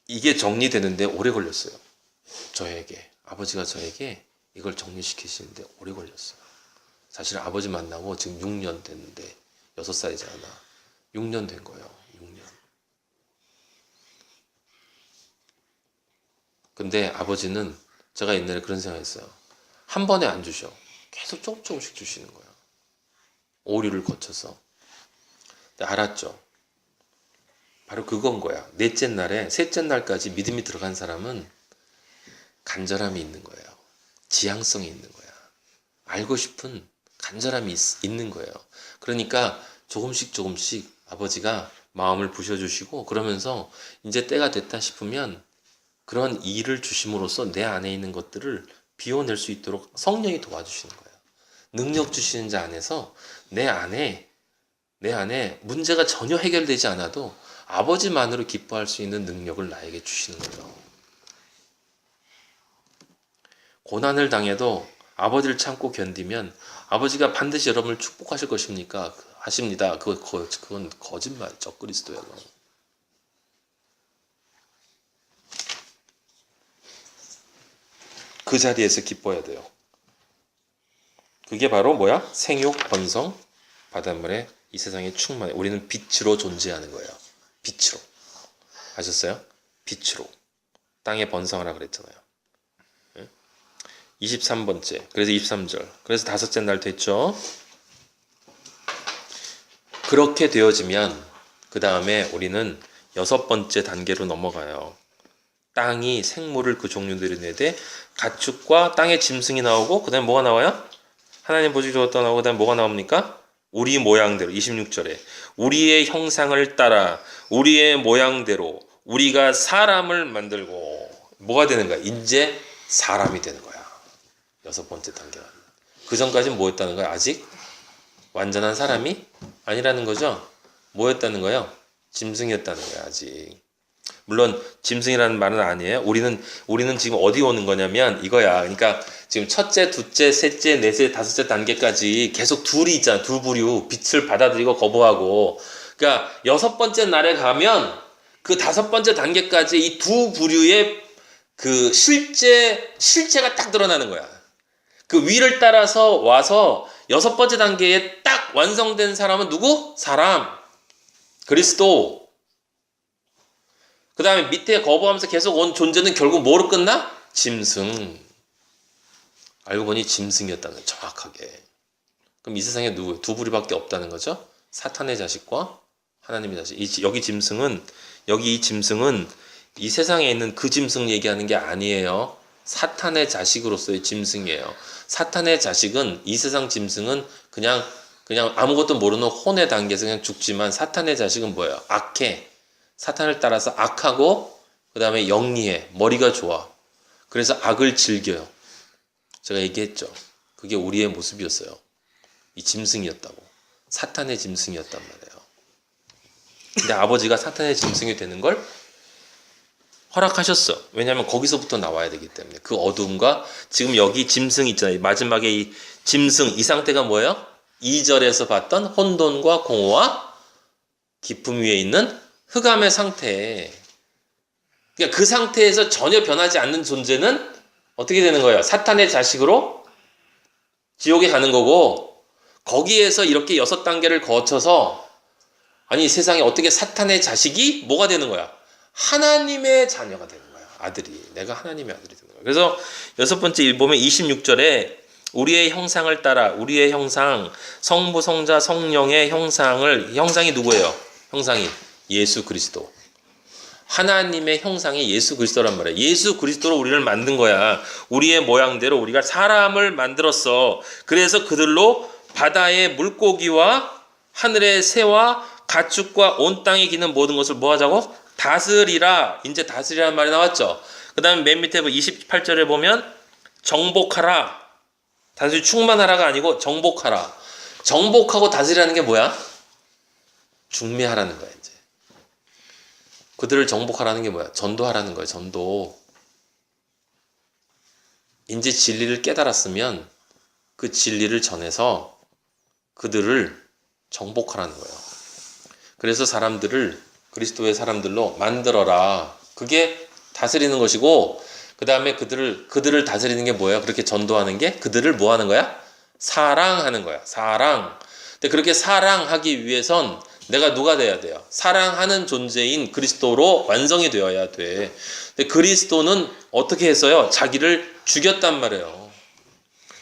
이게 정리되는데 오래 걸렸어요. 저에게. 아버지가 저에게 이걸 정리시키시는데 오래 걸렸어요. 사실 아버지 만나고 지금 6년 됐는데 6살이잖아. 6년 된 거예요. 6년. 근데 아버지는 제가 옛날에 그런 생각했어요. 한 번에 안 주셔. 계속 조금씩 주시는 거예요. 오류를 거쳐서. 근데 알았죠. 바로 그건 거야. 넷째 날에 셋째 날까지 믿음이 들어간 사람은 간절함이 있는 거예요. 지향성이 있는 거야. 알고 싶은 간절함이 있는 거예요. 그러니까 조금씩 아버지가 마음을 부셔주시고 그러면서 이제 때가 됐다 싶으면 그런 일을 주심으로써 내 안에 있는 것들을 비워낼 수 있도록 성령이 도와주시는 거예요. 능력 주시는 자 안에서 내 안에 문제가 전혀 해결되지 않아도 아버지만으로 기뻐할 수 있는 능력을 나에게 주시는 거예요. 고난을 당해도 아버지를 참고 견디면 아버지가 반드시 여러분을 축복하실 것입니까? 하십니다. 그건 거짓말, 적그리스도야. 그 자리에서 기뻐야 돼요. 그게 바로 뭐야? 생육, 번성, 바닷물에 이 세상에 충만해. 우리는 빛으로 존재하는 거예요. 빛으로. 아셨어요? 빛으로. 땅에 번성하라 그랬잖아요. 23번째. 그래서 23절. 그래서 다섯째 날 됐죠. 그렇게 되어지면 그 다음에 우리는 여섯 번째 단계로 넘어가요. 땅이 생물을 그 종류들이 내되 가축과 땅의 짐승이 나오고 그 다음에 뭐가 나와요? 하나님 보시기 좋았다 나오고 그 다음에 뭐가 나옵니까? 우리 모양대로 26절에 우리의 형상을 따라 우리의 모양대로 우리가 사람을 만들고 뭐가 되는 거야? 이제 사람이 되는 거야. 여섯 번째 단계가. 그 전까지는 뭐였다는 거야? 아직 완전한 사람이 아니라는 거죠. 뭐였다는 거예요? 짐승이었다는 거야. 아직. 물론 짐승이라는 말은 아니에요. 우리는 지금 어디 오는 거냐면 이거야. 그러니까 지금 첫째, 둘째, 셋째, 넷째, 다섯째 단계까지 계속 둘이 있잖아. 두 부류. 빛을 받아들이고 거부하고. 그러니까 여섯 번째 날에 가면 그 다섯 번째 단계까지 이 두 부류의 그 실제가 딱 드러나는 거야. 그 위를 따라서 와서 여섯 번째 단계에 딱 완성된 사람은 누구? 사람. 그리스도. 그 다음에 밑에 거부하면서 계속 온 존재는 결국 뭐로 끝나? 짐승. 알고 보니 짐승이었다는 거예요. 정확하게. 그럼 이 세상에 누구? 두 부류밖에 없다는 거죠. 사탄의 자식과 하나님의 자식. 여기 이 짐승은 이 세상에 있는 그 짐승 얘기하는 게 아니에요. 사탄의 자식으로서의 짐승이에요. 사탄의 자식은 이 세상 짐승은 그냥 아무것도 모르는 혼의 단계에서 그냥 죽지만 사탄의 자식은 뭐예요? 악해. 사탄을 따라서 악하고 그 다음에 영리해. 머리가 좋아. 그래서 악을 즐겨요. 제가 얘기했죠. 그게 우리의 모습이었어요. 이 짐승이었다고. 사탄의 짐승이었단 말이에요. 근데 아버지가 사탄의 짐승이 되는 걸 허락하셨어. 왜냐하면 거기서부터 나와야 되기 때문에. 그 어두움과 지금 여기 짐승 있잖아요. 마지막에 이 짐승 이 상태가 뭐예요? 2절에서 봤던 혼돈과 공허와 기쁨 위에 있는 흑암의 상태. 그러니까 그 상태에서 전혀 변하지 않는 존재는 어떻게 되는 거예요? 사탄의 자식으로 지옥에 가는 거고 거기에서 이렇게 6단계를 거쳐서 아니 세상에 어떻게 사탄의 자식이 뭐가 되는 거야? 하나님의 자녀가 되는 거야. 아들이. 내가 하나님의 아들이 되는 거야. 그래서 여섯 번째 보면 26절에 우리의 형상을 따라 우리의 형상 성부 성자 성령의 형상이 누구예요? 형상이 예수 그리스도. 하나님의 형상이 예수 그리스도란 말이야. 예수 그리스도로 우리를 만든 거야. 우리의 모양대로 우리가 사람을 만들었어. 그래서 그들로 바다의 물고기와 하늘의 새와 가축과 온 땅에 기는 모든 것을 뭐 하자고? 다스리라. 이제 다스리라는 말이 나왔죠. 그 다음에 맨 밑에 28절에 보면 정복하라. 단순히 충만하라가 아니고 정복하라. 정복하고 다스리라는 게 뭐야? 중매하라는 거야. 이제 그들을 정복하라는 게 뭐야? 전도하라는 거야. 전도. 이제 진리를 깨달았으면 그 진리를 전해서 그들을 정복하라는 거예요. 그래서 사람들을 그리스도의 사람들로 만들어라. 그게 다스리는 것이고, 그 다음에 그들을 다스리는 게 뭐야? 그렇게 전도하는 게 그들을 뭐 하는 거야? 사랑하는 거야. 사랑. 근데 그렇게 사랑하기 위해선 내가 누가 돼야 돼요? 사랑하는 존재인 그리스도로 완성이 되어야 돼. 근데 그리스도는 어떻게 했어요? 자기를 죽였단 말이에요.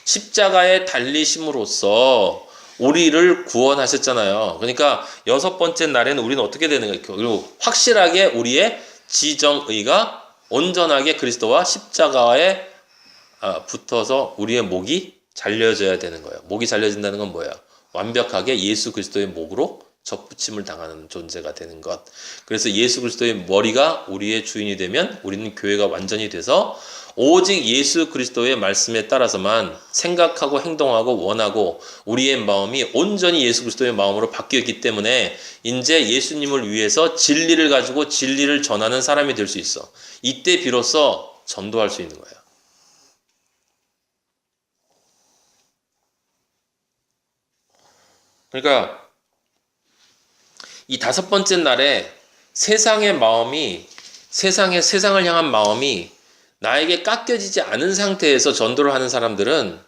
십자가에 달리심으로써 우리를 구원하셨잖아요. 그러니까 여섯 번째 날에는 우리는 어떻게 되는 거예요? 그리고 확실하게 우리의 지정의가 온전하게 그리스도와 십자가에 붙어서 우리의 목이 잘려져야 되는 거예요. 목이 잘려진다는 건 뭐예요? 완벽하게 예수 그리스도의 목으로 접붙임을 당하는 존재가 되는 것. 그래서 예수 그리스도의 머리가 우리의 주인이 되면 우리는 교회가 완전히 돼서 오직 예수 그리스도의 말씀에 따라서만 생각하고 행동하고 원하고 우리의 마음이 온전히 예수 그리스도의 마음으로 바뀌었기 때문에 이제 예수님을 위해서 진리를 가지고 진리를 전하는 사람이 될 수 있어. 이때 비로소 전도할 수 있는 거예요. 그러니까 이 다섯 번째 날에 세상의 세상을 향한 마음이 나에게 깎여지지 않은 상태에서 전도를 하는 사람들은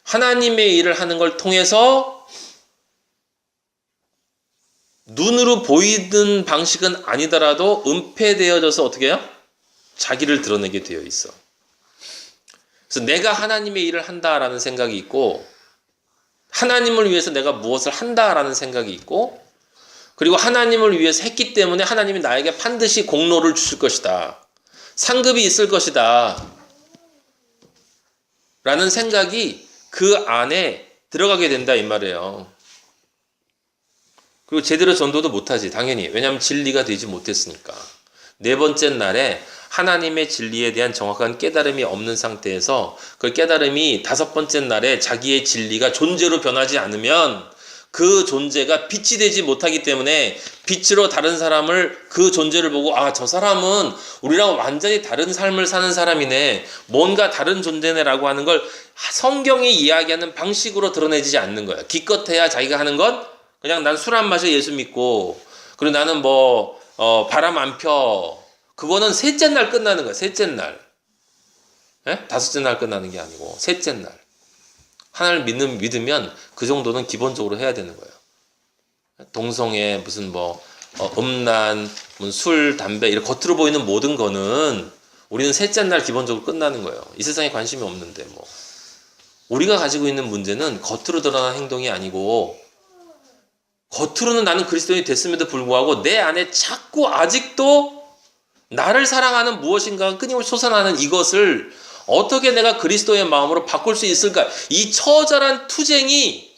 하나님의 일을 하는 걸 통해서 눈으로 보이는 방식은 아니더라도 은폐되어져서 어떻게 해요? 자기를 드러내게 되어 있어. 그래서 내가 하나님의 일을 한다라는 생각이 있고, 하나님을 위해서 내가 무엇을 한다라는 생각이 있고, 그리고 하나님을 위해서 했기 때문에 하나님이 나에게 반드시 공로를 주실 것이다. 상급이 있을 것이다. 라는 생각이 그 안에 들어가게 된다 이 말이에요. 그리고 제대로 전도도 못하지 당연히. 왜냐하면 진리가 되지 못했으니까. 네 번째 날에 하나님의 진리에 대한 정확한 깨달음이 없는 상태에서 그 깨달음이 다섯 번째 날에 자기의 진리가 존재로 변하지 않으면 그 존재가 빛이 되지 못하기 때문에 빛으로 다른 사람을 그 존재를 보고 저 사람은 우리랑 완전히 다른 삶을 사는 사람이네. 뭔가 다른 존재네라고 하는 걸 성경이 이야기하는 방식으로 드러내지 않는 거야. 기껏해야 자기가 하는 건 그냥 난 술 안 마셔 예수 믿고 그리고 나는 바람 안 펴. 그거는 셋째 날 끝나는 거야. 셋째 날. 예? 다섯째 날 끝나는 게 아니고 셋째 날. 하나님을 믿으면 그 정도는 기본적으로 해야 되는 거예요. 동성애, 무슨 음란, 술, 담배, 이렇게 겉으로 보이는 모든 거는 우리는 셋째 날 기본적으로 끝나는 거예요. 이 세상에 관심이 없는데 우리가 가지고 있는 문제는 겉으로 드러나는 행동이 아니고 겉으로는 나는 그리스도인이 됐음에도 불구하고 내 안에 자꾸 아직도 나를 사랑하는 무엇인가 끊임없이 솟아나는 이것을 어떻게 내가 그리스도의 마음으로 바꿀 수 있을까? 이 처절한 투쟁이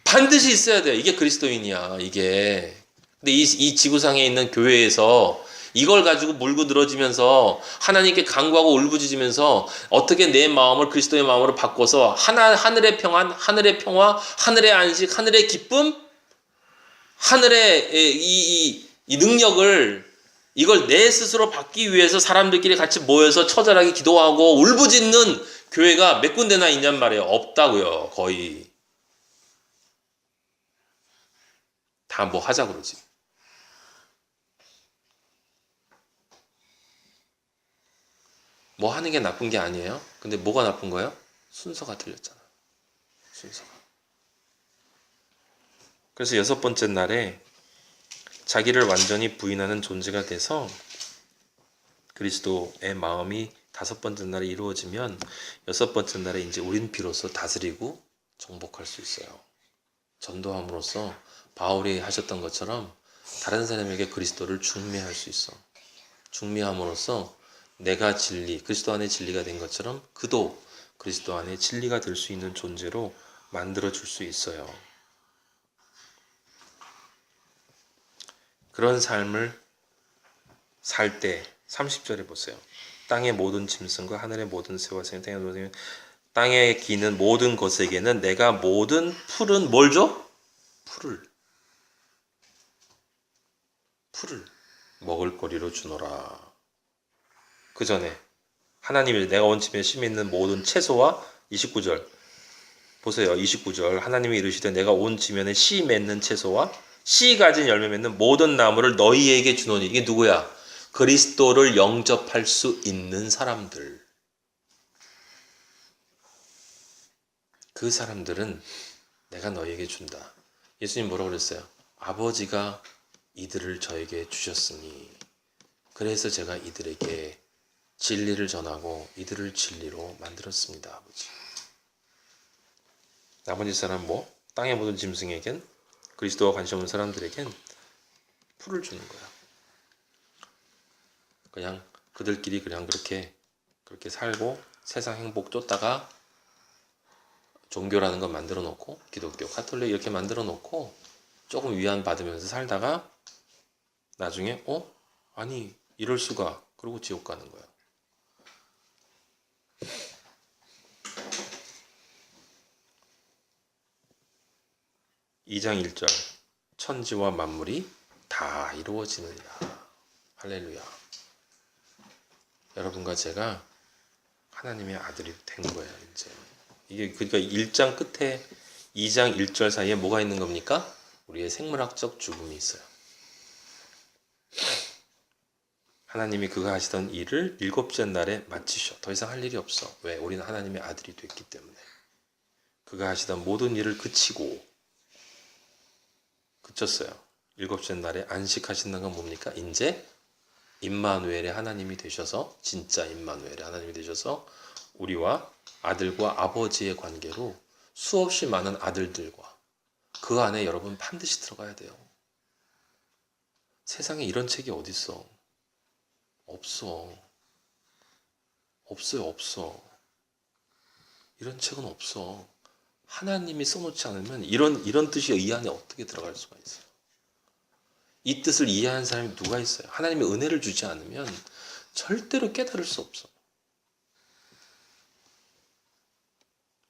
반드시 있어야 돼요. 이게 그리스도인이야. 이게. 근데 이 지구상에 있는 교회에서 이걸 가지고 물고 늘어지면서 하나님께 간구하고 울부짖으면서 어떻게 내 마음을 그리스도의 마음으로 바꿔서 하늘의 평안, 하늘의 평화, 하늘의 안식, 하늘의 기쁨, 하늘의 이 능력을 이걸 내 스스로 받기 위해서 사람들끼리 같이 모여서 처절하게 기도하고 울부짖는 교회가 몇 군데나 있냔 말이에요. 없다고요. 거의. 다 하자 그러지. 하는 게 나쁜 게 아니에요. 근데 뭐가 나쁜 거예요? 순서가 틀렸잖아. 순서가. 그래서 여섯 번째 날에 자기를 완전히 부인하는 존재가 돼서 그리스도의 마음이 다섯 번째 날에 이루어지면 여섯 번째 날에 이제 우린 비로소 다스리고 정복할 수 있어요. 전도함으로써 바울이 하셨던 것처럼 다른 사람에게 그리스도를 중매할 수 있어. 중매함으로써 내가 진리, 그리스도 안에 진리가 된 것처럼 그도 그리스도 안에 진리가 될 수 있는 존재로 만들어줄 수 있어요. 그런 삶을 살 때 30절에 보세요. 땅의 모든 짐승과 하늘의 모든 새와 땅에 기는 모든 것에게는 내가 모든 푸른 뭘 줘? 풀을 먹을거리로 주노라. 그 전에 하나님이 내가 온 집에 심에 있는 모든 채소와 29절 보세요. 29절 하나님이 이르시되 내가 온 지면에 씨 맺는 채소와 씨 가진 열매 맺는 모든 나무를 너희에게 주노니. 이게 누구야? 그리스도를 영접할 수 있는 사람들. 그 사람들은 내가 너희에게 준다. 예수님 뭐라고 그랬어요? 아버지가 이들을 저에게 주셨으니 그래서 제가 이들에게 진리를 전하고 이들을 진리로 만들었습니다. 아버지. 나머지 사람 뭐? 땅의 모든 짐승에겐, 그리스도와 관심 없는 사람들에겐 풀을 주는 거야. 그냥 그들끼리 그냥 그렇게 살고 세상 행복 쫓다가 종교라는 건 만들어 놓고, 기독교, 가톨릭 이렇게 만들어 놓고 조금 위안 받으면서 살다가 나중에 아니 이럴 수가, 그러고 지옥 가는 거야. (2장 1절) 천지와 만물이 다 이루어지느니라. 할렐루야. 여러분과 제가 하나님의 아들이 된 거예요. 이제 이게 그러니까 1장 끝에 2장 1절 사이에 뭐가 있는 겁니까? 우리의 생물학적 죽음이 있어요. 하나님이 그가 하시던 일을 7째 날에 마치셔. 더 이상 할 일이 없어. 왜? 우리는 하나님의 아들이 됐기 때문에. 그가 하시던 모든 일을 그쳤어요. 7째 날에 안식하신다는 건 뭡니까? 이제 임마누엘의 하나님이 되셔서, 진짜 임마누엘의 하나님이 되셔서 우리와 아들과 아버지의 관계로 수없이 많은 아들들과 그 안에 여러분 반드시 들어가야 돼요. 세상에 이런 책이 어디 있어? 없어. 없어. 이런 책은 없어. 하나님이 써놓지 않으면 이런 뜻이 이 안에 어떻게 들어갈 수가 있어요? 이 뜻을 이해하는 사람이 누가 있어요? 하나님의 은혜를 주지 않으면 절대로 깨달을 수 없어.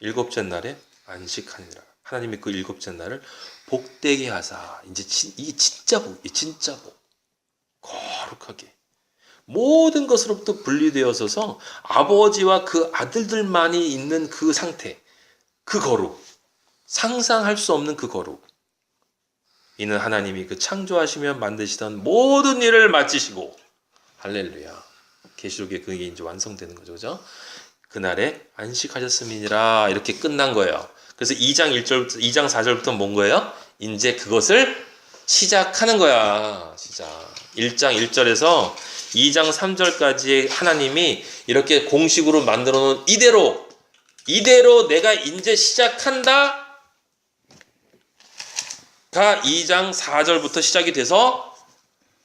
7째 날에 안식하니라. 하나님이 그 7째 날을 복되게 하사, 이제 이 진짜 복, 거룩하게 모든 것으로부터 분리되어서서 아버지와 그 아들들만이 있는 그 상태, 그 거룩, 상상할 수 없는 그 거룩. 이는 하나님이 그 창조하시며 만드시던 모든 일을 마치시고, 할렐루야. 계시록에 그게 이제 완성되는 거죠, 그죠? 그날에 안식하셨음이니라. 이렇게 끝난 거예요. 그래서 2장 1절부터 2장 4절부터 뭔 거예요? 이제 그것을 시작하는 거야. 시작. 1장 1절에서 2장 3절까지 하나님이 이렇게 공식으로 만들어 놓은 이대로 내가 이제 시작한다 가 2장 4절부터 시작이 돼서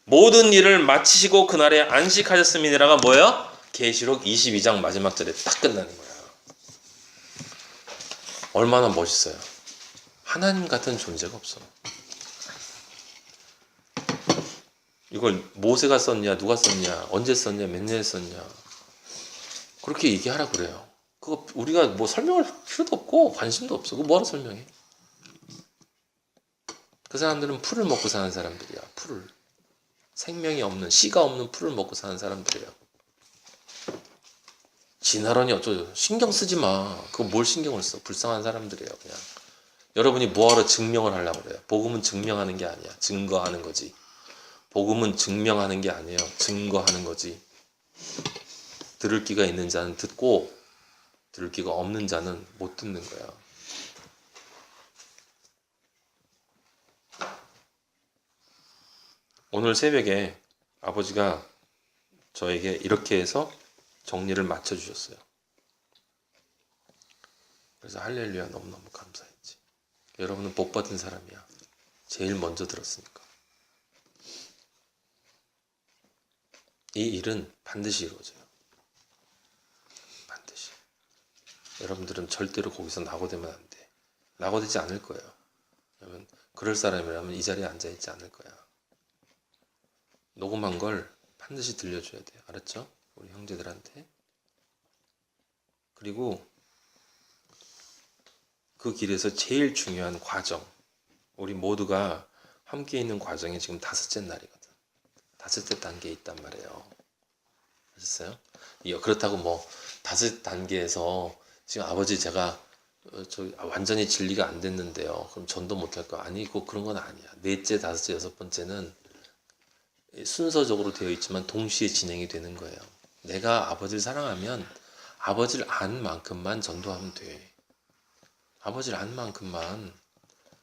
모든 일을 마치시고 그날에 안식하셨음이니라가 뭐예요? 계시록 22장 마지막 절에 딱 끝나는 거야. 얼마나 멋있어요. 하나님 같은 존재가 없어. 이걸 모세가 썼냐, 누가 썼냐, 언제 썼냐, 몇 년에 썼냐, 그렇게 얘기하라 그래요. 그거 우리가 뭐 설명을 할 필요도 없고 관심도 없어. 그거 뭐하러 설명해? 그 사람들은 풀을 먹고 사는 사람들이야. 풀을. 생명이 없는, 씨가 없는 풀을 먹고 사는 사람들이에요. 지나라니 어쩌죠? 신경 쓰지 마. 그거 뭘 신경을 써? 불쌍한 사람들이에요. 그냥 여러분이 뭐하러 증명을 하려고 그래요? 복음은 증명하는 게 아니야. 증거하는 거지. 복음은 증명하는 게 아니에요. 증거하는 거지. 들을 귀가 있는 자는 듣고 들을 귀가 없는 자는 못 듣는 거야. 오늘 새벽에 아버지가 저에게 이렇게 해서 정리를 맞춰주셨어요. 그래서 할렐루야, 너무너무 감사했지. 여러분은 복 받은 사람이야. 제일 먼저 들었으니까. 이 일은 반드시 이루어져요. 반드시. 여러분들은 절대로 거기서 낙오되면 안 돼. 낙오되지 않을 거예요. 왜냐면 그럴 사람이라면 이 자리에 앉아있지 않을 거야. 녹음한 걸 반드시 들려줘야 돼요. 알았죠? 우리 형제들한테. 그리고 그 길에서 제일 중요한 과정, 우리 모두가 함께 있는 과정이 지금 5째 날이거든. 5째 단계에 있단 말이에요. 아셨어요? 그렇다고 뭐 5단계에서 지금 아버지 제가 완전히 진리가 안 됐는데요. 그럼 전도 못할 거 아니고 그런 건 아니야. 넷째, 다섯째, 여섯 번째는 순서적으로 되어 있지만 동시에 진행이 되는 거예요. 내가 아버지를 사랑하면 아버지를 안 만큼만 전도하면 돼. 아버지를 안 만큼만.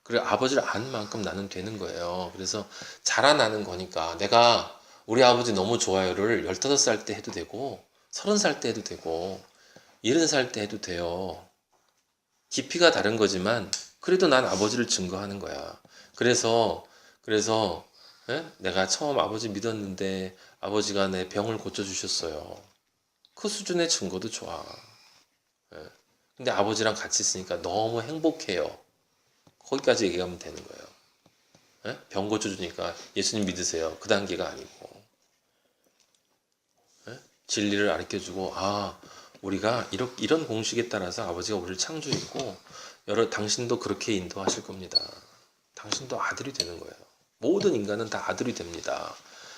그래, 아버지를 안 만큼 나는 되는 거예요. 그래서 자라나는 거니까 내가 우리 아버지 너무 좋아요를 15살 때 해도 되고 30살 때 해도 되고 70살 때 해도 돼요. 깊이가 다른 거지만 그래도 난 아버지를 증거하는 거야. 그래서 내가 처음 아버지 믿었는데 아버지가 내 병을 고쳐주셨어요. 그 수준의 증거도 좋아. 예. 근데 아버지랑 같이 있으니까 너무 행복해요. 거기까지 얘기하면 되는 거예요. 예? 병 고쳐주니까 예수님 믿으세요. 그 단계가 아니고. 예? 진리를 가르쳐주고 우리가 이런 공식에 따라서 아버지가 우리를 창조했고 당신도 그렇게 인도하실 겁니다. 당신도 아들이 되는 거예요. 모든 인간은 다 아들이 됩니다.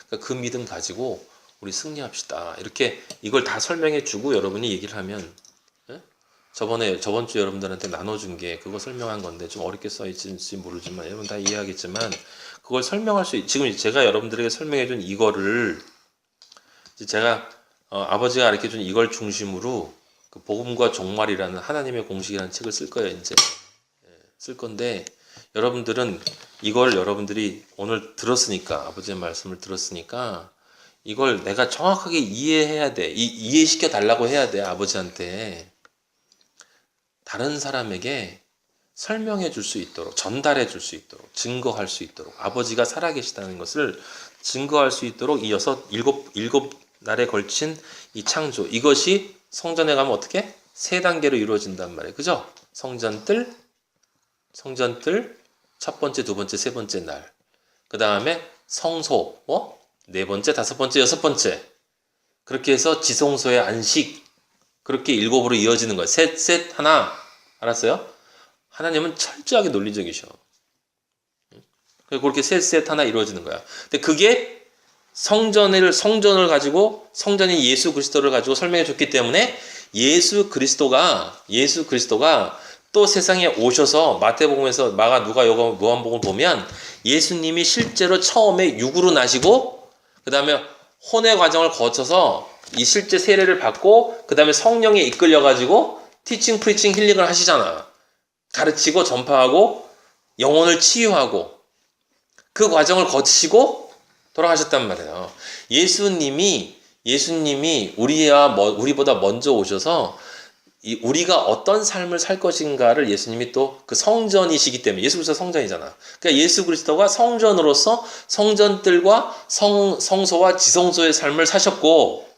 그러니까 그 믿음 가지고 우리 승리합시다. 이렇게 이걸 다 설명해 주고 여러분이 얘기를 하면 저번 주 여러분들한테 나눠준 게 그거 설명한 건데 좀 어렵게 써있을지 모르지만 여러분 다 이해하겠지만 그걸 설명할 지금 제가 여러분들에게 설명해 준 이거를 제가 아버지가 가르쳐준 이걸 중심으로 그 복음과 종말이라는 하나님의 공식이라는 책을 쓸 거예요. 이제 쓸 건데 여러분들은 이걸 여러분들이 오늘 들었으니까 아버지의 말씀을 들었으니까 이걸 내가 정확하게 이해해야 돼. 이해시켜 달라고 해야 돼. 아버지한테 다른 사람에게 설명해 줄 수 있도록 전달해 줄 수 있도록 증거할 수 있도록 아버지가 살아계시다는 것을 증거할 수 있도록 이 일곱 날에 걸친 이 창조 이것이 성전에 가면 어떻게? 세 단계로 이루어진단 말이에요. 그죠? 성전뜰 첫 번째, 두 번째, 세 번째 날. 그 다음에 성소, 네 번째, 다섯 번째, 여섯 번째. 그렇게 해서 지성소의 안식. 그렇게 일곱으로 이어지는 거예요. 셋, 하나. 알았어요? 하나님은 철저하게 논리적이셔. 그렇게 셋, 하나 이루어지는 거야. 근데 그게 성전을 가지고 성전인 예수 그리스도를 가지고 설명해 줬기 때문에 예수 그리스도가 또 세상에 오셔서 마태복음에서 누가 요한복음을 보면 예수님이 실제로 처음에 육으로 나시고 그 다음에 혼의 과정을 거쳐서 이 실제 세례를 받고 그 다음에 성령에 이끌려 가지고 티칭, 프리칭, 힐링을 하시잖아. 가르치고 전파하고 영혼을 치유하고 그 과정을 거치고 돌아가셨단 말이에요. 예수님이 우리보다 먼저 오셔서 우리가 어떤 삶을 살 것인가를 예수님이 또 그 성전이시기 때문에 예수 그리스도 성전이잖아. 그러니까 예수 그리스도가 성전으로서 성전들과 성소와 지성소의 삶을 사셨고,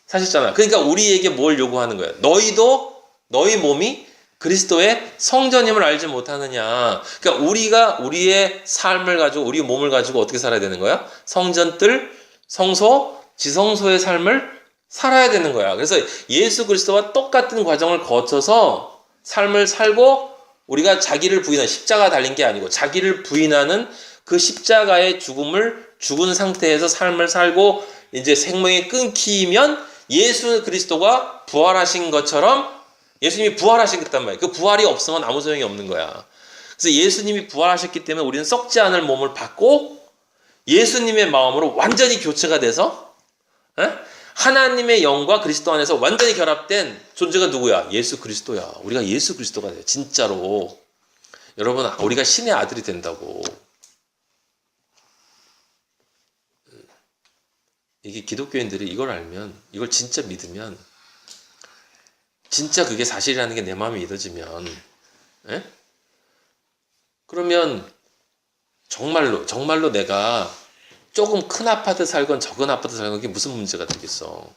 사셨잖아. 그러니까 우리에게 뭘 요구하는 거야? 너희도 너희 몸이 그리스도의 성전임을 알지 못하느냐. 그러니까 우리가 우리의 삶을 가지고 우리 몸을 가지고 어떻게 살아야 되는 거야? 성전뜰, 성소, 지성소의 삶을 살아야 되는 거야. 그래서 예수 그리스도와 똑같은 과정을 거쳐서 삶을 살고 우리가 자기를 부인하는 십자가 달린 게 아니고 자기를 부인하는 그 십자가의 죽은 상태에서 삶을 살고 이제 생명이 끊기면 예수 그리스도가 부활하신 것처럼 예수님이 부활하셨단 말이에요. 그 부활이 없으면 아무 소용이 없는 거야. 그래서 예수님이 부활하셨기 때문에 우리는 썩지 않을 몸을 받고 예수님의 마음으로 완전히 교체가 돼서 하나님의 영과 그리스도 안에서 완전히 결합된 존재가 누구야? 예수 그리스도야. 우리가 예수 그리스도가 돼요. 진짜로. 여러분, 우리가 신의 아들이 된다고. 이게 기독교인들이 이걸 알면, 이걸 진짜 믿으면, 진짜 그게 사실이라는 게 내 마음에 믿어지면, 그러면 정말로 내가 조금 큰 아파트 살건 적은 아파트 살건 그게 무슨 문제가 되겠어.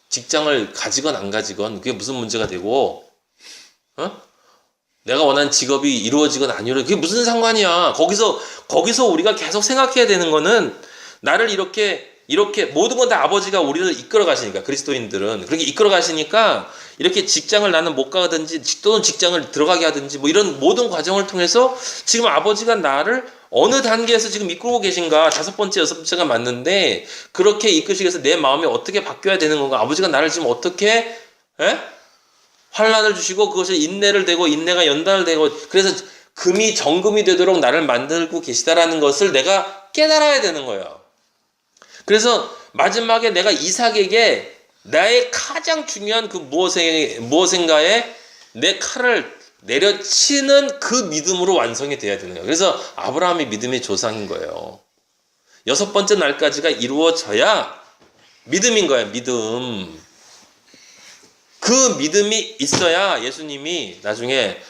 직장을 가지건 안 가지건 그게 무슨 문제가 되고, 내가 원하는 직업이 이루어지건 안 이루어지건 그게 무슨 상관이야. 거기서 우리가 계속 생각해야 되는 거는 나를 이렇게 모든 건 다 아버지가 우리를 이끌어 가시니까, 그리스도인들은 그렇게 이끌어 가시니까 이렇게 직장을 나는 못 가든지 또는 직장을 들어가게 하든지 뭐 이런 모든 과정을 통해서 지금 아버지가 나를 어느 단계에서 지금 이끌고 계신가, 5번째, 6번째가 맞는데 그렇게 이끄시기 위해서 내 마음이 어떻게 바뀌어야 되는 건가, 아버지가 나를 지금 어떻게 환난을 주시고 그것을 인내를 되고 인내가 연단을 되고 그래서 금이 정금이 되도록 나를 만들고 계시다라는 것을 내가 깨달아야 되는 거예요. 그래서 마지막에 내가 이삭에게 나의 가장 중요한 그 무엇인가에 내 칼을 내려치는 그 믿음으로 완성이 돼야 되는 거예요. 그래서 아브라함이 믿음의 조상인 거예요. 6번째 날까지가 이루어져야 믿음인 거예요. 믿음. 그 믿음이 있어야 예수님이 나중에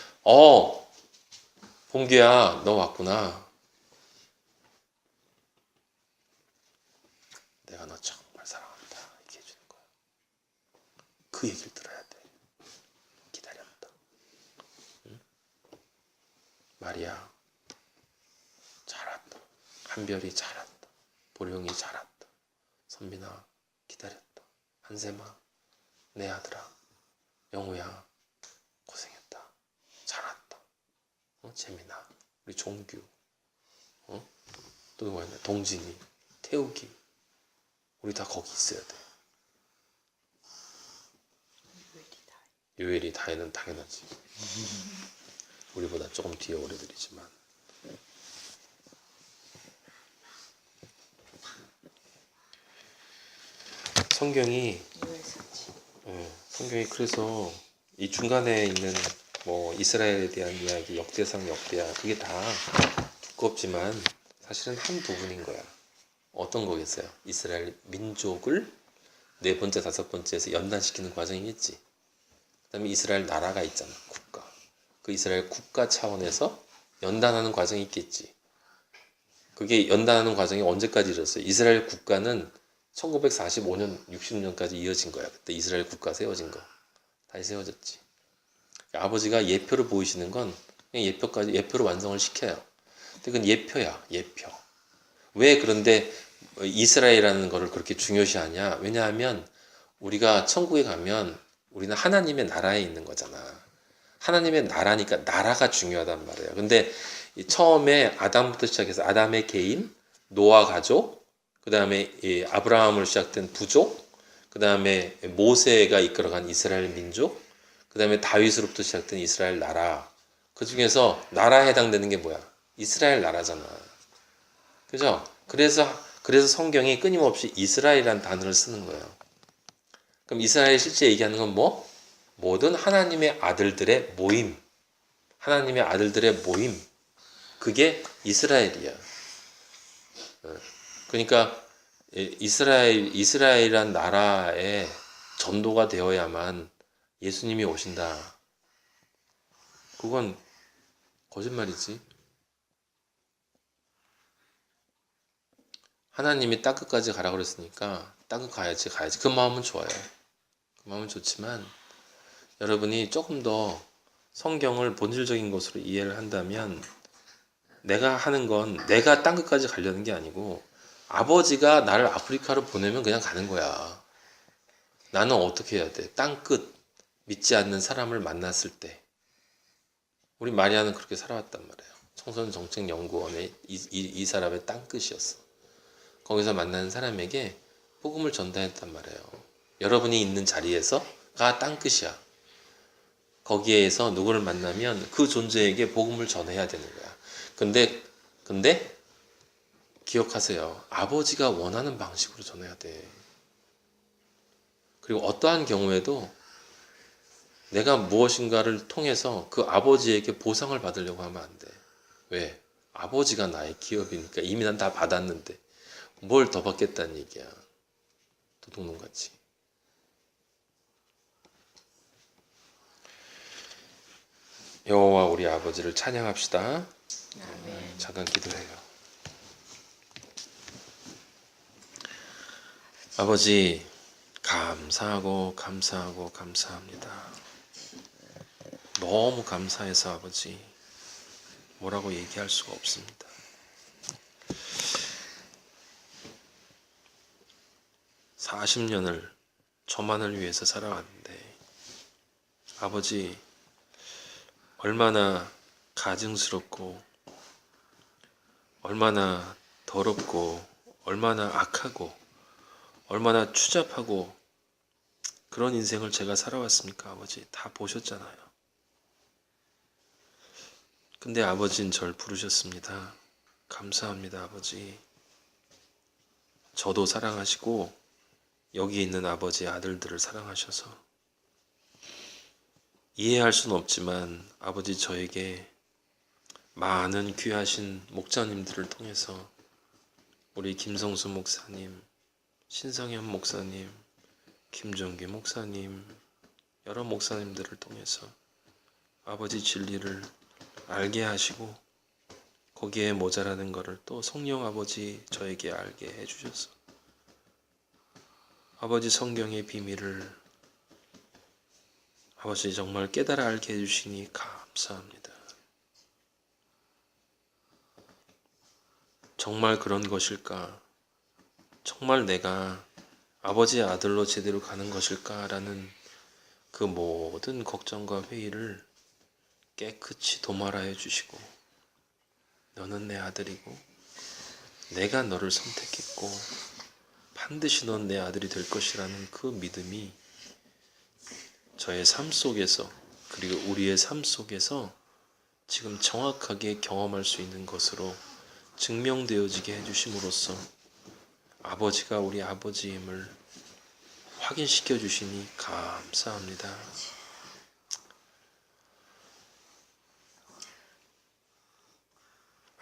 봉규야 너 왔구나. 내가 너 정말 사랑한다. 이렇게 해주는 거야. 그 얘기를 들어야 돼. 기다렸다. 응? 마리아 잘 왔다. 한별이 잘 왔다. 보령이 잘 왔다. 선민아 기다렸다. 한샘아 내 아들아 영우야 고생했다. 잘 왔다. 재민아 우리 종규 또 누가 있나 동진이 태욱이 우리 다 거기 있어야 돼. 요엘이 다혜는 당연하지. 우리보다 조금 뒤에 오래들이지만 성경이 그래서 이 중간에 있는 뭐 이스라엘에 대한 이야기, 역대상, 역대하 그게 다 두껍지만 사실은 한 부분인 거야. 어떤 거겠어요? 이스라엘 민족을 4번째, 5번째에서 연단시키는 과정이겠지. 그 다음에 이스라엘 나라가 있잖아. 국가. 그 이스라엘 국가 차원에서 연단하는 과정이 있겠지. 그게 연단하는 과정이 언제까지 이뤘어요? 이스라엘 국가는 1945년, 60년까지 이어진 거야. 그때 이스라엘 국가 세워진 거. 다시 세워졌지. 아버지가 예표를 보이시는 건 그냥 예표로 완성을 시켜요. 근데 그건 예표야, 예표. 왜 그런데 이스라엘이라는 거를 그렇게 중요시하냐? 왜냐하면 우리가 천국에 가면 우리는 하나님의 나라에 있는 거잖아. 하나님의 나라니까 나라가 중요하단 말이에요. 근데 처음에 아담부터 시작해서 아담의 개인, 노아 가족, 그 다음에 아브라함으로 시작된 부족, 그 다음에 모세가 이끌어간 이스라엘 민족, 그 다음에 다윗으로부터 시작된 이스라엘 나라. 그 중에서 나라에 해당되는 게 뭐야? 이스라엘 나라잖아. 그죠? 그래서 성경이 끊임없이 이스라엘이라는 단어를 쓰는 거예요. 그럼 이스라엘이 실제 얘기하는 건 뭐? 모든 하나님의 아들들의 모임. 하나님의 아들들의 모임. 그게 이스라엘이야. 그러니까 이스라엘이란 나라에 전도가 되어야만 예수님이 오신다. 그건 거짓말이지. 하나님이 땅끝까지 가라 그랬으니까 땅끝 가야지. 그 마음은 좋아요. 그 마음은 좋지만 여러분이 조금 더 성경을 본질적인 것으로 이해를 한다면 내가 하는 건 내가 땅끝까지 가려는 게 아니고 아버지가 나를 아프리카로 보내면 그냥 가는 거야. 나는 어떻게 해야 돼? 땅끝 믿지 않는 사람을 만났을 때 우리 마리아는 그렇게 살아왔단 말이에요. 청소년 정책 연구원의 이 사람의 땅끝이었어. 거기서 만나는 사람에게 복음을 전달했단 말이에요. 여러분이 있는 자리에서가 땅끝이야. 거기에서 누구를 만나면 그 존재에게 복음을 전해야 되는 거야. 근데 기억하세요. 아버지가 원하는 방식으로 전해야 돼. 그리고 어떠한 경우에도 내가 무엇인가를 통해서 그 아버지에게 보상을 받으려고 하면 안 돼. 왜? 아버지가 나의 기업이니까 이미 난 다 받았는데 뭘 더 받겠다는 얘기야. 도둑놈같이. 여호와 우리 아버지를 찬양합시다. 잠깐 기도해요. 아버지 감사하고 감사합니다. 너무 감사해서 아버지 뭐라고 얘기할 수가 없습니다. (40년을) 저만을 위해서 살아왔는데 아버지 얼마나 가증스럽고 얼마나 더럽고 얼마나 악하고 얼마나 추잡하고 그런 인생을 제가 살아왔습니까? 아버지 다 보셨잖아요. 근데 아버지는 절 부르셨습니다. 감사합니다, 아버지. 저도 사랑하시고 여기 있는 아버지의 아들들을 사랑하셔서 이해할 수는 없지만 아버지 저에게 많은 귀하신 목자님들을 통해서 우리 김성수 목사님, 신성현 목사님, 김종기 목사님, 여러 목사님들을 통해서 아버지 진리를 알게 하시고 거기에 모자라는 것을 또 성령 아버지 저에게 알게 해주셔서 아버지 성경의 비밀을 아버지 정말 깨달아 알게 해주시니 감사합니다. 정말 그런 것일까? 정말 내가 아버지의 아들로 제대로 가는 것일까라는 그 모든 걱정과 회의를 깨끗이 도말하여 주시고 너는 내 아들이고 내가 너를 선택했고 반드시 넌 내 아들이 될 것이라는 그 믿음이 저의 삶 속에서 그리고 우리의 삶 속에서 지금 정확하게 경험할 수 있는 것으로 증명되어지게 해주심으로써 아버지가 우리 아버지임을 확인시켜 주시니 감사합니다.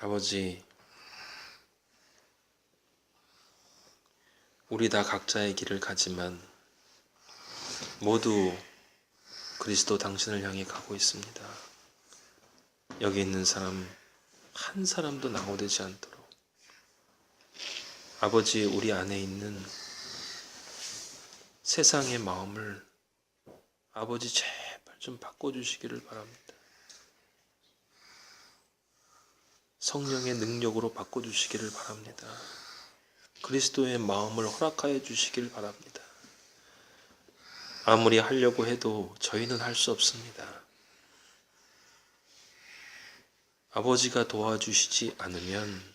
아버지, 우리 다 각자의 길을 가지만 모두 그리스도 당신을 향해 가고 있습니다. 여기 있는 사람 한 사람도 낙오되지 않도록 아버지 우리 안에 있는 세상의 마음을 아버지 제발 좀 바꿔주시기를 바랍니다. 성령의 능력으로 바꿔주시기를 바랍니다. 그리스도의 마음을 허락하여 주시길 바랍니다. 아무리 하려고 해도 저희는 할 수 없습니다. 아버지가 도와주시지 않으면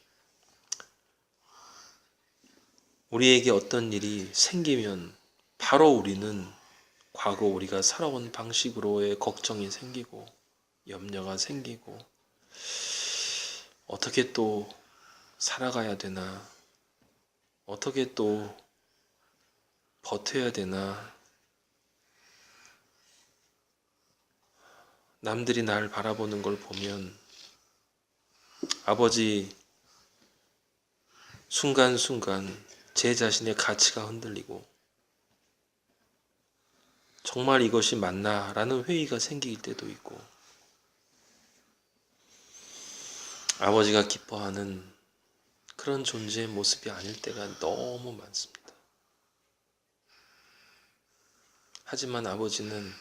우리에게 어떤 일이 생기면 바로 우리는 과거 우리가 살아온 방식으로의 걱정이 생기고 염려가 생기고 어떻게 또 살아가야 되나 어떻게 또 버텨야 되나 남들이 날 바라보는 걸 보면 아버지 순간순간 제 자신의 가치가 흔들리고 정말 이것이 맞나? 라는 회의가 생길 때도 있고 아버지가 기뻐하는 그런 존재의 모습이 아닐 때가 너무 많습니다. 하지만 아버지는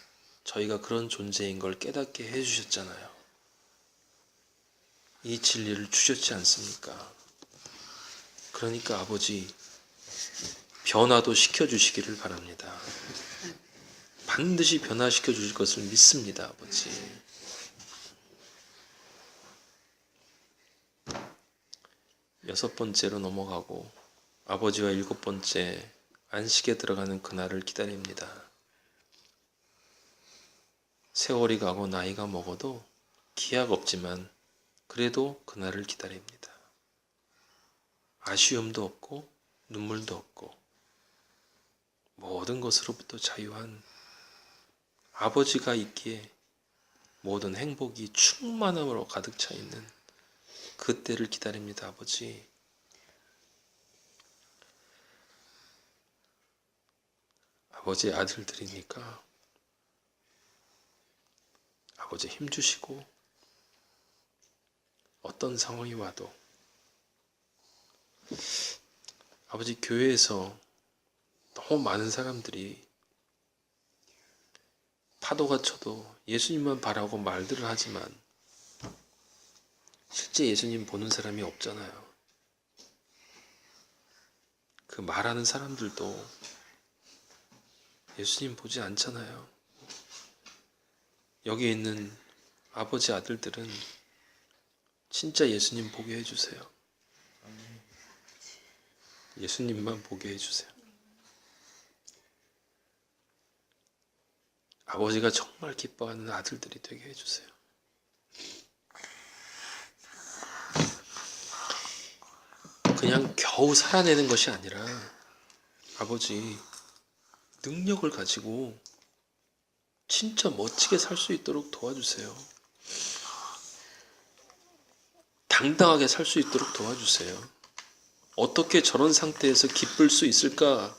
저희가 그런 존재인 걸 깨닫게 해주셨잖아요. 이 진리를 주셨지 않습니까? 그러니까 아버지 변화도 시켜주시기를 바랍니다. 반드시 변화시켜 주실 것을 믿습니다. 아버지. 여섯 번째로 넘어가고 아버지와 일곱 번째 안식에 들어가는 그날을 기다립니다. 세월이 가고 나이가 먹어도 기약 없지만 그래도 그날을 기다립니다. 아쉬움도 없고 눈물도 없고 모든 것으로부터 자유한 아버지가 있기에 모든 행복이 충만함으로 가득 차 있는 그때를 기다립니다. 아버지. 아버지의 아들들이니까 아버지 힘주시고 어떤 상황이 와도 아버지 교회에서 너무 많은 사람들이 파도가 쳐도 예수님만 바라고 말들을 하지만 실제 예수님 보는 사람이 없잖아요. 그 말하는 사람들도 예수님 보지 않잖아요. 여기 있는 아버지 아들들은 진짜 예수님 보게 해주세요. 예수님만 보게 해주세요. 아버지가 정말 기뻐하는 아들들이 되게 해주세요. 그냥 겨우 살아내는 것이 아니라 아버지 능력을 가지고 진짜 멋지게 살 수 있도록 도와주세요. 당당하게 살 수 있도록 도와주세요. 어떻게 저런 상태에서 기쁠 수 있을까?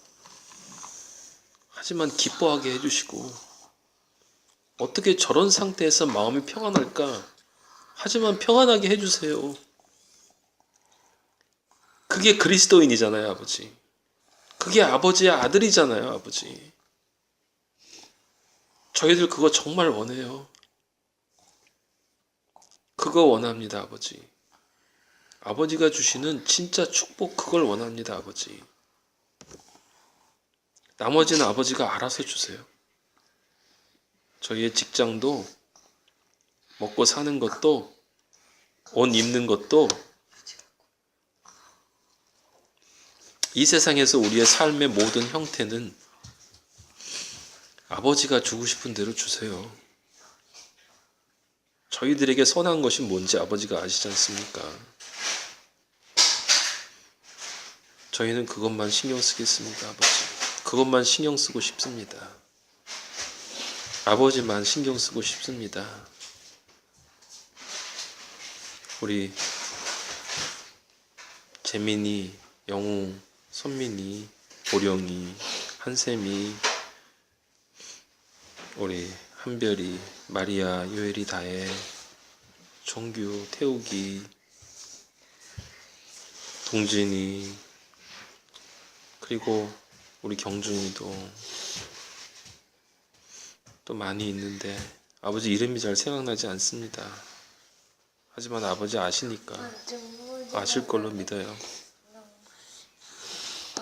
하지만 기뻐하게 해주시고, 어떻게 저런 상태에서 마음이 평안할까? 하지만 평안하게 해주세요. 그게 그리스도인이잖아요, 아버지. 그게 아버지의 아들이잖아요, 아버지. 저희들 그거 정말 원해요. 그거 원합니다, 아버지. 아버지가 주시는 진짜 축복 그걸 원합니다, 아버지. 나머지는 아버지가 알아서 주세요. 저희의 직장도, 먹고 사는 것도, 옷 입는 것도, 이 세상에서 우리의 삶의 모든 형태는 아버지가 주고 싶은 대로 주세요. 저희들에게 선한 것이 뭔지 아버지가 아시지 않습니까? 저희는 그것만 신경 쓰겠습니다, 아버지. 그것만 신경 쓰고 싶습니다. 아버지만 신경 쓰고 싶습니다. 우리 재민이, 영웅, 선민이, 보령이, 한샘이, 우리 한별이, 마리아, 요엘이, 다혜, 종규, 태욱이, 동진이, 그리고 우리 경준이도 또 많이 있는데 아버지 이름이 잘 생각나지 않습니다. 하지만 아버지 아시니까 아실 걸로 믿어요.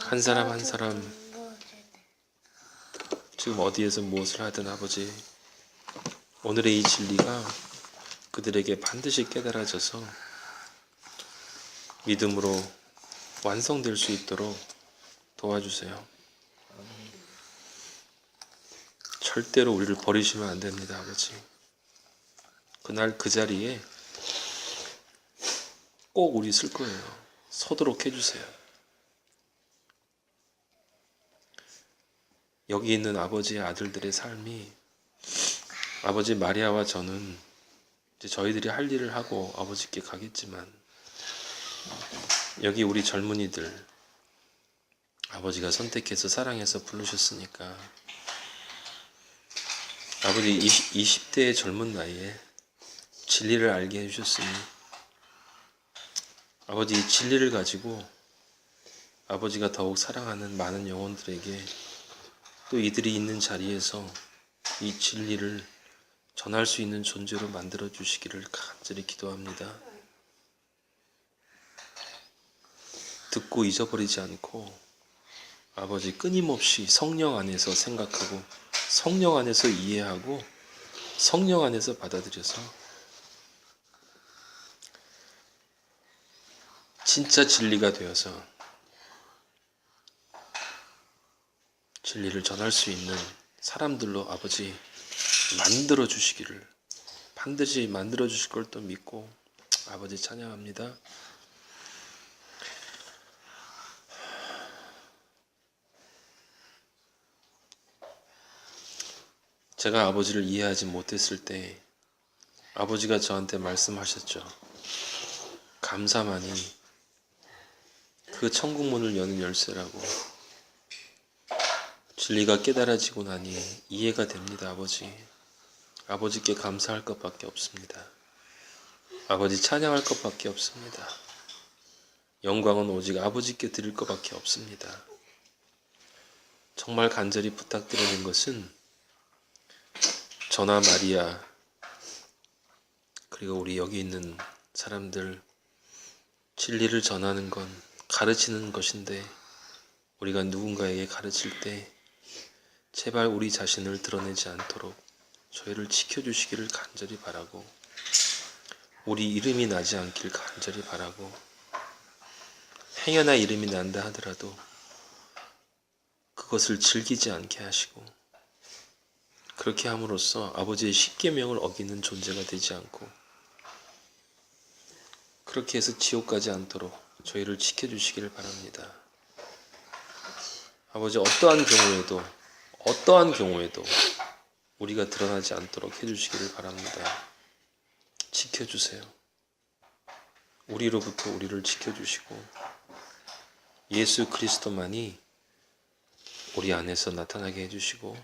한 사람 한 사람 지금 어디에서 무엇을 하든 아버지 오늘의 이 진리가 그들에게 반드시 깨달아져서 믿음으로 완성될 수 있도록 도와주세요. 절대로 우리를 버리시면 안 됩니다, 아버지. 그날 그 자리에 꼭 우리 있을 거예요. 서도록 해주세요. 여기 있는 아버지의 아들들의 삶이 아버지 마리아와 저는 이제 저희들이 할 일을 하고 아버지께 가겠지만 여기 우리 젊은이들 아버지가 선택해서 사랑해서 부르셨으니까 아버지 20대의 젊은 나이에 진리를 알게 해주셨으니 아버지 이 진리를 가지고 아버지가 더욱 사랑하는 많은 영혼들에게 또 이들이 있는 자리에서 이 진리를 전할 수 있는 존재로 만들어 주시기를 간절히 기도합니다. 듣고 잊어버리지 않고 아버지 끊임없이 성령 안에서 생각하고 성령 안에서 이해하고 성령 안에서 받아들여서 진짜 진리가 되어서 진리를 전할 수 있는 사람들로 아버지 만들어 주시기를 반드시 만들어 주실 걸 또 믿고 아버지 찬양합니다. 제가 아버지를 이해하지 못했을 때 아버지가 저한테 말씀하셨죠. 감사만이 그 천국문을 여는 열쇠라고. 진리가 깨달아지고 나니 이해가 됩니다, 아버지. 아버지께 감사할 것밖에 없습니다. 아버지 찬양할 것밖에 없습니다. 영광은 오직 아버지께 드릴 것밖에 없습니다. 정말 간절히 부탁드리는 것은 저나 마리아 그리고 우리 여기 있는 사람들 진리를 전하는 건 가르치는 것인데 우리가 누군가에게 가르칠 때 제발 우리 자신을 드러내지 않도록 저희를 지켜주시기를 간절히 바라고 우리 이름이 나지 않길 간절히 바라고 행여나 이름이 난다 하더라도 그것을 즐기지 않게 하시고 그렇게 함으로써 아버지의 십계명을 어기는 존재가 되지 않고 그렇게 해서 지옥 가지 않도록 저희를 지켜주시기를 바랍니다. 아버지, 어떠한 경우에도 우리가 드러나지 않도록 해주시기를 바랍니다. 지켜주세요. 우리로부터 우리를 지켜주시고 예수 그리스도만이 우리 안에서 나타나게 해주시고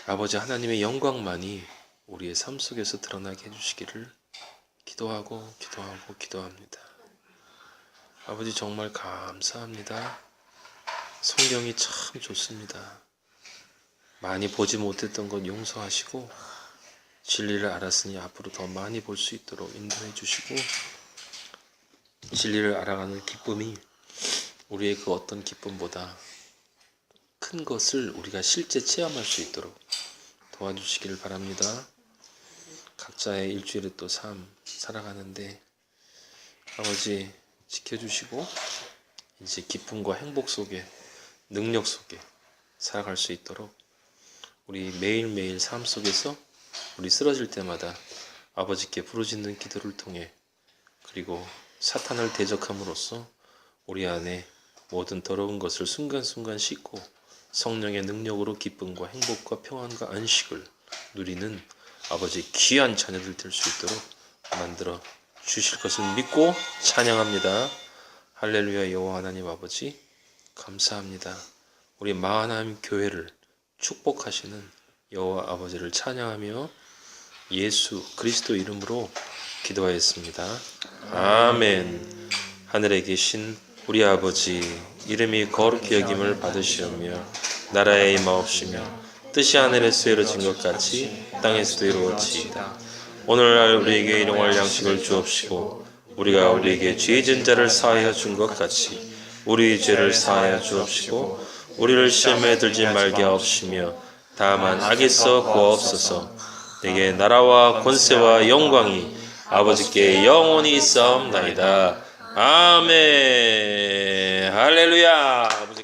아버지 하나님의 영광만이 우리의 삶 속에서 드러나게 해주시기를 기도합니다. 아버지, 정말 감사합니다. 성경이 참 좋습니다. 많이 보지 못했던 것 용서하시고 진리를 알았으니 앞으로 더 많이 볼 수 있도록 인도해 주시고 진리를 알아가는 기쁨이 우리의 그 어떤 기쁨보다 큰 것을 우리가 실제 체험할 수 있도록 도와주시기를 바랍니다. 각자의 일주일의 또 삶 살아가는데 아버지 지켜주시고 이제 기쁨과 행복 속에 능력 속에 살아갈 수 있도록 우리 매일매일 삶 속에서 우리 쓰러질 때마다 아버지께 부르짖는 기도를 통해 그리고 사탄을 대적함으로써 우리 안에 모든 더러운 것을 순간순간 씻고 성령의 능력으로 기쁨과 행복과 평안과 안식을 누리는 아버지 귀한 자녀들 될 수 있도록 만들어 주실 것을 믿고 찬양합니다. 할렐루야. 여호와 하나님 아버지 감사합니다. 우리 마하나임 교회를 축복하시는 여호와 아버지를 찬양하며 예수 그리스도 이름으로 기도하였습니다. 아멘. 하늘에 계신 우리 아버지 이름이 거룩히 여김을 받으시오며 나라의 임하옵시며 뜻이 하늘에서 이루어진 것 같이 땅에서도 이루어지이다. 오늘날 우리에게 일용할 양식을 주옵시고 우리가 우리에게 죄진 자를 사하여 준 것 같이 우리 죄를 사하여 주옵시고 우리를 시험에 들지 말게 하옵시며 다만 악에서 구하옵소서. 내게 나라와 권세와 영광이 아버지께 영원히 있사옵나이다. 아멘. 할렐루야. 아버지